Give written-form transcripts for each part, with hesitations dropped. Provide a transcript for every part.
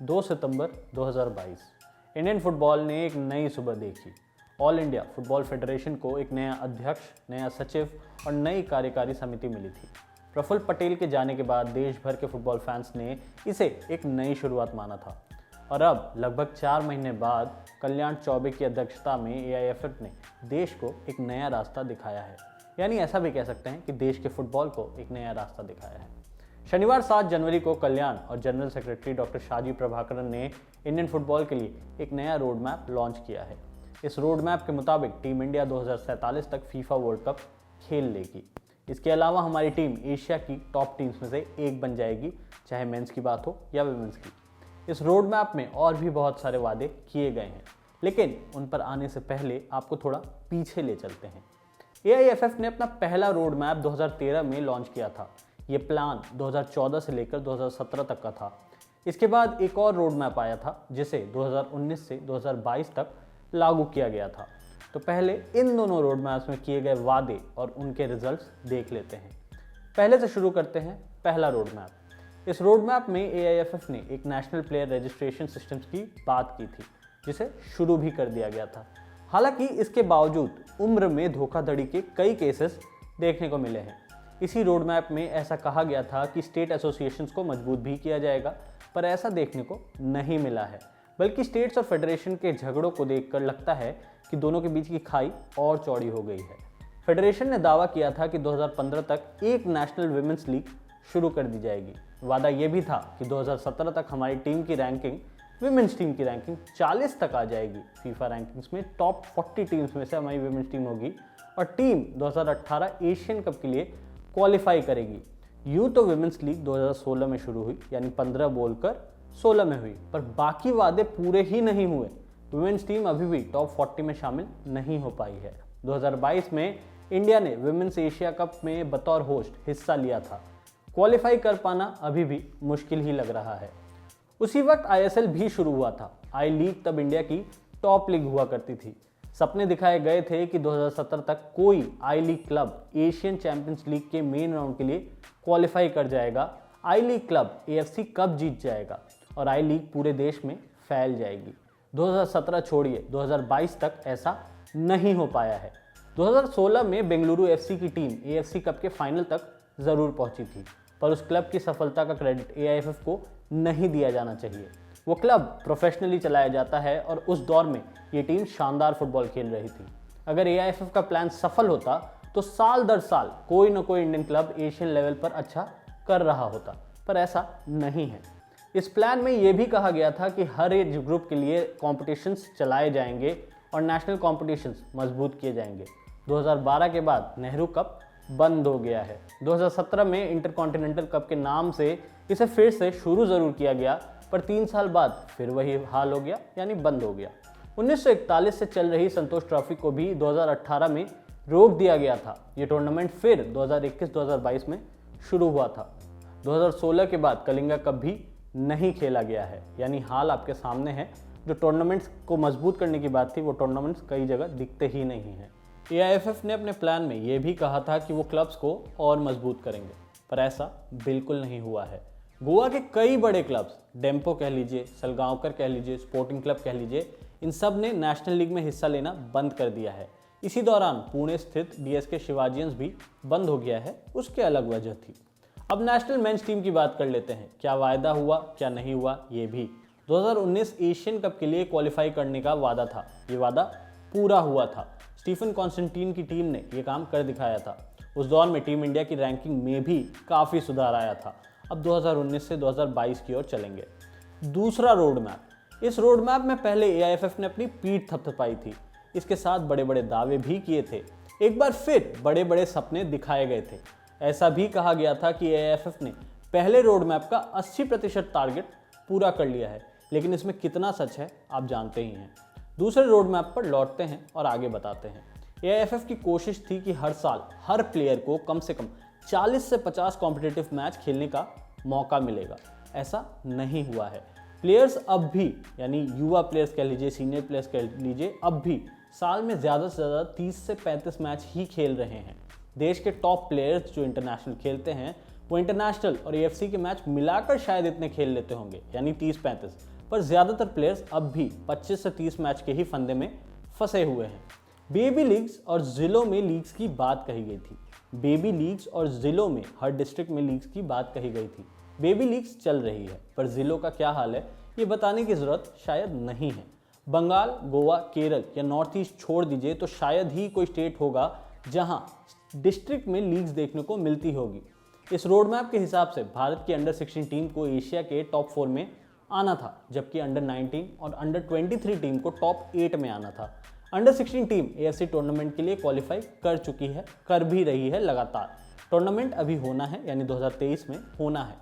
2 सितंबर 2022 Indian football ने एक नई सुबह देखी। ऑल इंडिया फुटबॉल फेडरेशन को एक नया अध्यक्ष, नया सचिव और नई कार्यकारी समिति मिली थी। प्रफुल्ल पटेल के जाने के बाद देश भर के फुटबॉल फैंस ने इसे एक नई शुरुआत माना था और अब लगभग 4 महीने बाद कल्याण चौबे की अध्यक्षता में एआईएफएफ ने देश को एक नया रास्ता दिखाया है। यानी ऐसा भी कह सकते हैं कि देश के फुटबॉल को एक नया रास्ता दिखाया है। शनिवार 7 जनवरी को कल्याण और general secretary doctor Shaji Prabhakaran ने इंडियन फुटबॉल के लिए एक नया रोड मैप लॉन्च किया है। इस रोड मैप के मुताबिक टीम इंडिया 2047 तक फीफा वर्ल्ड कप खेल लेगी। इसके अलावा हमारी टीम एशिया की टॉप टीम्स में से एक बन जाएगी, चाहे मेंस की बात हो या विमेंस की। इस रोड मैप में और भी बहुत सारे वादे किए गए हैं, लेकिन उन पर आने से पहले आपको थोड़ा पीछे ले चलते हैं। एआईएफएफ ने अपना पहला रोड मैप 2013 में लॉन्च किया था। ये प्लान 2014 से लेकर 2017 तक का था। इसके बाद एक और रोड मैप आया था जिसे 2019 से 2022 तक लागू किया गया था। तो पहले इन दोनों रोड मैप्स में किए गए वादे और उनके रिजल्ट्स देख लेते हैं। पहले से शुरू करते हैं पहला रोड मैप। इस रोड मैप में एआईएफएफ ने एक नेशनल प्लेयर रजिस्ट्रेशन सिस्टम्स की बात की थी, जिसे शुरू भी कर दिया गया था। हालांकि इसके बावजूद उम्र में धोखाधड़ी के कई केसेस देखने को मिले हैं। इसी रोड मैप में ऐसा कहा गया था कि स्टेट एसोसिएशंस को मजबूत भी किया जाएगा, पर ऐसा देखने को नहीं मिला है। बल्कि स्टेट्स और फेडरेशन के झगड़ों को देखकर लगता है कि दोनों के बीच की खाई और चौड़ी हो गई है। फेडरेशन ने दावा किया था कि 2015 तक एक नेशनल विमेंस लीग शुरू कर दी जाएगी। वादा यह भी था कि 2017 तक हमारी टीम की रैंकिंग, विमेंस टीम की रैंकिंग 40 तक आ जाएगी। फीफा रैंकिंग्स में टॉप 40 टीम्स में से हमारी विमेंस टीम होगी और टीम 2018 एशियन कप के लिए क्वालिफाई करेगी। यूं तो विमेंस लीग 2016 में शुरू हुई, यानी 15 बोलकर 16 में हुई, पर बाकी वादे पूरे ही नहीं हुए। विमेंस टीम अभी भी टॉप 40 में शामिल नहीं हो पाई है। 2022 में इंडिया ने विमेंस एशिया कप में बतौर होस्ट हिस्सा लिया था। क्वालिफाई कर पाना अभी भी मुश्किल ही लग रहा है। उसी वक्त आईएसएल भी शुरू हुआ था। आई लीग तब इंडिया की टॉप लीग हुआ करती थी। सपने दिखाए गए थे कि 2017 तक कोई I League club Asian Champions League के मेन राउंड के लिए क्वालिफाई कर जाएगा, I League club AFC cup जीत जाएगा और आई लीग पूरे देश में फैल जाएगी। 2017 छोड़िए, 2022 तक ऐसा नहीं हो पाया है। 2016 में बेंगलुरु एफसी की टीम एएफसी कप के फाइनल तक जरूर पहुंची थी, पर उस क्लब की सफलता का क्रेडिट एआईएफएफ को नहीं दिया जाना चाहिए। वो क्लब प्रोफेशनली चलाया जाता है और उस दौर में ये टीम शानदार फुटबॉल खेल रही थी। अगर एआईएफएफ का प्लान सफल होता तो साल दर साल कोई ना कोई इंडियन क्लब एशियन लेवल पर अच्छा कर रहा होता, पर ऐसा नहीं है। इस प्लान में ये भी कहा गया था कि हर एज ग्रुप के लिए कॉम्पिटिशन्स चलाए जाएंगे और नेशनल कॉम्पिटिशन्स मजबूत किए जाएंगे। 2012 के बाद नेहरू कप बंद हो गया है। 2017 में इंटरकॉन्टिनेंटल कप के नाम से इसे फिर से शुरू जरूर किया गया, पर 3 साल बाद फिर वही हाल हो गया, यानी बंद हो गया। 1941 से चल रही संतोष ट्रॉफी को भी 2018 में रोक दिया गया था। ये टूर्नामेंट फिर 2021-2022 में शुरू हुआ था। 2016 के बाद कलिंगा कप भी नहीं खेला गया है, यानी हाल आपके सामने है। जो टूर्नामेंट्स को मजबूत करने की बात थी, वो टूर्नामेंट्स कई जगह दिखते ही नहीं हैं। एआईएफएफ ने अपने प्लान में ये भी कहा था कि वो क्लब्स को और मजबूत करेंगे, पर ऐसा बिल्कुल नहीं हुआ है। गोवा के कई बड़े क्लब्स, डेम्पो कह लीजिए, सलगांवकर कह लीजिए, स्पोर्टिंग क्लब कह लीजिए, इन सब ने नेशनल लीग में हिस्सा लेना बंद कर दिया है। इसी दौरान पुणे स्थित डीएसके शिवाजियंस भी बंद हो गया है, उसके अलग वजह थी। अब नेशनल मेंस टीम की बात कर लेते हैं। क्या वायदा हुआ, क्या नहीं हुआ, ये भी 2019 एशियन कप के लिए क्वालिफाई करने का वादा था। ये वादा पूरा हुआ था। स्टीफन कॉन्स्टेंटीन की टीम ने यह काम कर दिखाया था। उस दौर में टीम इंडिया की रैंकिंग में भी काफ़ी सुधार आया था। अब 2019 से 2022 की ओर चलेंगे। दूसरा रोड मैप। इस रोड मैप में पहले एआईएफएफ ने अपनी पीठ थपथपाई थी। इसके साथ बड़े बड़े दावे भी किए थे। एक बार फिर बड़े बड़े सपने दिखाए गए थे। ऐसा भी कहा गया था कि एआईएफएफ ने पहले रोड मैप का 80% टारगेट पूरा कर लिया है, लेकिन इसमें कितना सच है आप जानते ही हैं। दूसरे रोड मैप पर लौटते हैं और आगे बताते हैं। एआईएफएफ की कोशिश थी कि हर साल हर प्लेयर को कम से कम 40 से 50 कॉम्पिटिटिव मैच खेलने का मौका मिलेगा। ऐसा नहीं हुआ है। प्लेयर्स अब भी, यानी युवा प्लेयर्स कह लीजिए, सीनियर प्लेयर्स कह लीजिए, अब भी साल में ज़्यादा से ज़्यादा 30 से 35 मैच ही खेल रहे हैं। देश के टॉप प्लेयर्स जो इंटरनेशनल खेलते हैं, वो इंटरनेशनल और एएफसी के मैच मिलाकर शायद इतने खेल लेते होंगे, यानी 30-35, पर ज़्यादातर प्लेयर्स अब भी 25 से 30 मैच के ही फंदे में फंसे हुए हैं। बेबी लीग्स और ज़िलों में लीग्स की बात कही गई थी। बेबी लीग्स और ज़िलों में हर डिस्ट्रिक्ट में लीग्स की बात कही गई थी। बेबी लीग्स चल रही है, पर ज़िलों का क्या हाल है ये बताने की ज़रूरत शायद नहीं है। बंगाल, गोवा, केरल या नॉर्थ ईस्ट छोड़ दीजिए तो शायद ही कोई स्टेट होगा जहां डिस्ट्रिक्ट में लीग्स देखने को मिलती होगी। इस रोड मैप के हिसाब से भारत की अंडर 16 टीम को एशिया के टॉप 4 में आना था, जबकि अंडर 19 और अंडर 23 टीम को टॉप 8 में आना था। अंडर 16 टीम AFC टूर्नामेंट के लिए क्वालिफाई कर चुकी है, कर भी रही है लगातार। टूर्नामेंट अभी होना है, यानी 2023 में होना है।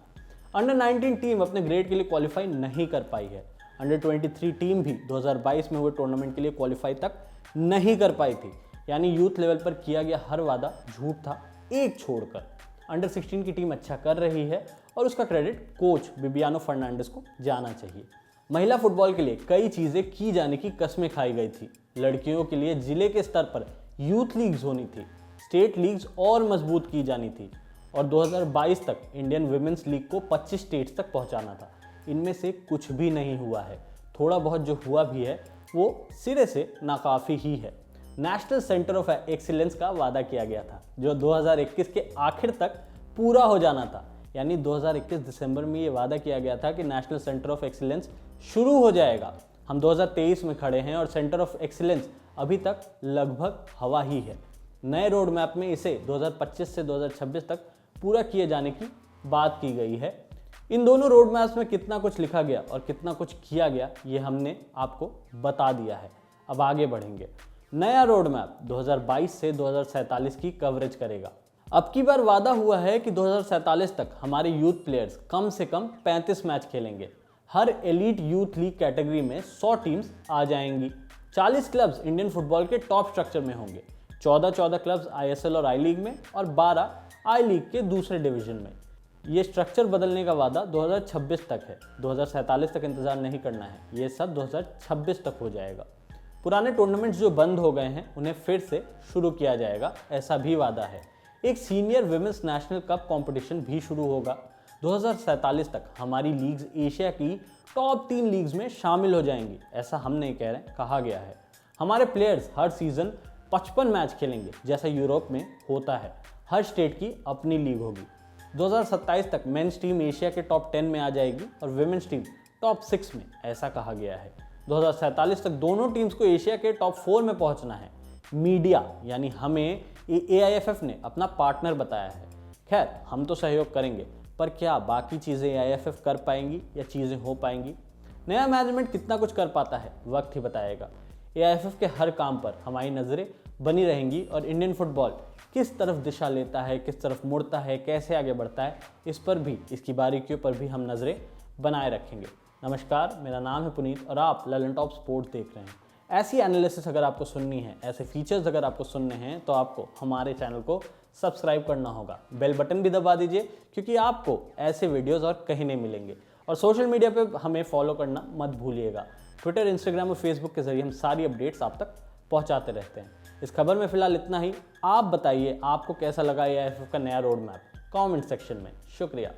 अंडर 19 टीम अपने ग्रेड के लिए क्वालिफाई नहीं कर पाई है। अंडर 23 टीम भी 2022 में हुए टूर्नामेंट के लिए क्वालिफाई तक नहीं कर पाई थी, यानी यूथ लेवल पर किया गया हर वादा झूठ था, एक छोड़कर। अंडर 16 की टीम अच्छा कर रही है और उसका क्रेडिट कोच बिबियानो फर्नांडिस को जाना चाहिए। महिला फुटबॉल के लिए कई चीज़ें की जाने की कस्में खाई गई थी। लड़कियों के लिए जिले के स्तर पर यूथ लीग्स होनी थी, स्टेट लीग्स और मजबूत की जानी थी और 2022 तक इंडियन विमेंस लीग को 25 स्टेट्स तक पहुंचाना था। इनमें से कुछ भी नहीं हुआ है। थोड़ा बहुत जो हुआ भी है वो सिरे से नाकाफ़ी ही है। नेशनल सेंटर ऑफ एक्सीलेंस का वादा किया गया था, जो 2021 के आखिर तक पूरा हो जाना था। यानी 2021 दिसंबर में ये वादा किया गया था कि नेशनल सेंटर ऑफ एक्सीलेंस शुरू हो जाएगा। हम 2023 में खड़े हैं और सेंटर ऑफ एक्सीलेंस अभी तक लगभग हवा ही है। नए रोड मैप में इसे 2025 से 2026 तक पूरा किए जाने की बात की गई है। इन दोनों रोड मैप्स में कितना कुछ लिखा गया और कितना कुछ किया गया ये हमने आपको बता दिया है। अब आगे बढ़ेंगे। नया रोड मैप 2022 से 2047 की कवरेज करेगा। अब की बार वादा हुआ है कि 2047 तक हमारे यूथ प्लेयर्स कम से कम 35 मैच खेलेंगे। हर एलीट यूथ लीग कैटेगरी में 100 टीम्स आ जाएंगी। 40 क्लब्स इंडियन फुटबॉल के टॉप स्ट्रक्चर में होंगे। 14 क्लब्स ISL और आई लीग में और 12 आई लीग के दूसरे डिवीजन में। ये स्ट्रक्चर बदलने का वादा 2026 तक है। 2047 तक इंतजार नहीं करना है, ये सब 2026 तक हो जाएगा। पुराने टूर्नामेंट्स जो बंद हो गए हैं उन्हें फिर से शुरू किया जाएगा, ऐसा भी वादा है। एक senior women's national cup competition भी शुरू होगा। 2047 तक हमारी लीग्स एशिया की टॉप 3 लीग्स में शामिल हो जाएंगी, ऐसा हम नहीं कह रहे, कहा गया है। हमारे प्लेयर्स हर सीजन 55 मैच खेलेंगे, जैसा यूरोप में होता है। हर स्टेट की अपनी लीग होगी। 2027 तक मेंस टीम एशिया के टॉप 10 में आ जाएगी और विमेंस टीम टॉप 6 में, ऐसा कहा गया है। 2047 तक दोनों टीम्स को एशिया के टॉप 4 में पहुंचना है। मीडिया यानी हमें AIFF ने अपना पार्टनर बताया है। खैर, हम तो सहयोग करेंगे, पर क्या बाकी चीज़ें AIFF कर पाएंगी या चीज़ें हो पाएंगी? नया मैनेजमेंट कितना कुछ कर पाता है वक्त ही बताएगा। AIFF के हर काम पर हमारी नज़रें बनी रहेंगी और इंडियन फुटबॉल किस तरफ दिशा लेता है, किस तरफ मुड़ता है, कैसे आगे बढ़ता है, इस पर भी, इसकी बारीकियों पर भी हम नज़रें बनाए रखेंगे। नमस्कार, मेरा नाम है पुनीत और आप ललन टॉप स्पोर्ट्स देख रहे हैं। ऐसी एनालिसिस अगर आपको सुननी है, ऐसे फीचर्स अगर आपको सुनने हैं तो आपको हमारे चैनल को सब्सक्राइब करना होगा। बेल बटन भी दबा दीजिए, क्योंकि आपको ऐसे वीडियोस और कहीं नहीं मिलेंगे। और सोशल मीडिया पे हमें फॉलो करना मत भूलिएगा। ट्विटर, इंस्टाग्राम और फेसबुक के जरिए हम सारी अपडेट्स आप तक पहुंचाते रहते हैं। इस खबर में फिलहाल इतना ही। आप बताइए आपको कैसा लगा AIFF का नया रोड मैप कॉमेंट सेक्शन में। शुक्रिया।